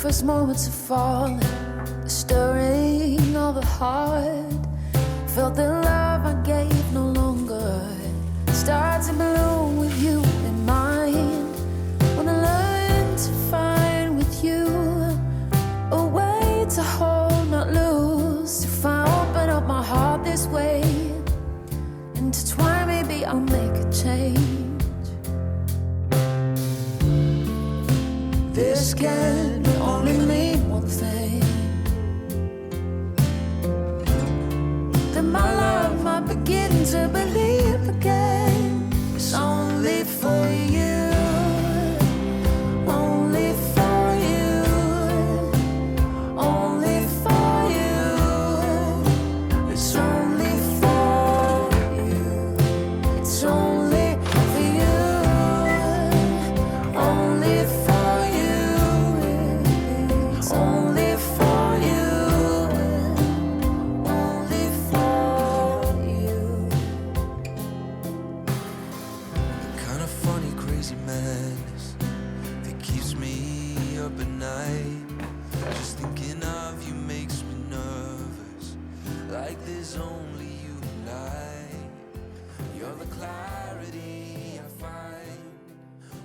first moments of falling, the stirring of the heart. Felt the love I gave no longer starts to bloom with you in mind. When I learned to find with you a way to hold, not lose. If I open up my heart this way, intertwine, maybe I'll make a change. This can only mean one thing, that my love might begin to believe again. It's only for you, only for you, only for you. It's only for you, it's only for you, only for you, it's only for you, only for you. Kinda funny, crazy madness that keeps me up at night. Just thinking of you makes me nervous, like there's only you and I. You're the clarity I find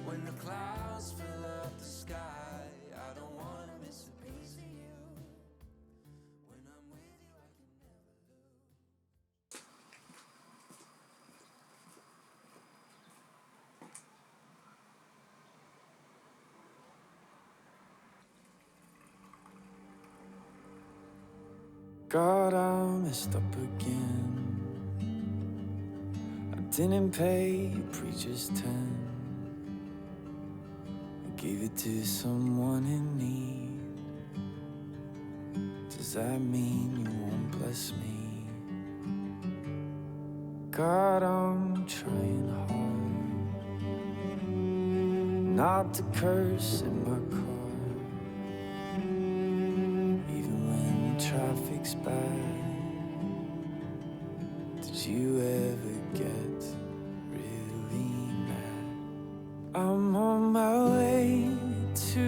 when the clouds fill up the sky. I don't wanna miss a piece of you. When I'm with you, I can never lose. God, I messed up again. I didn't pay preacher's 10. I gave it to someone in need. Does that mean you won't bless me? God, I'm trying hard not to curse in my car, even when the traffic's bad. Did you ever get really mad? I'm on my way to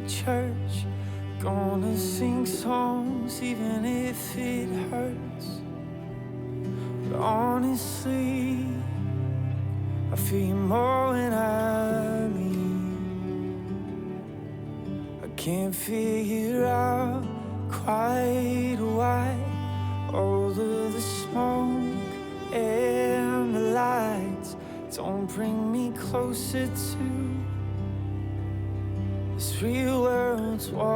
church, gonna sing songs even if it hurts. But honestly, I feel you more than I mean. I can't figure out quite why all of the smoke and the lights don't bring me closer to this real world's war.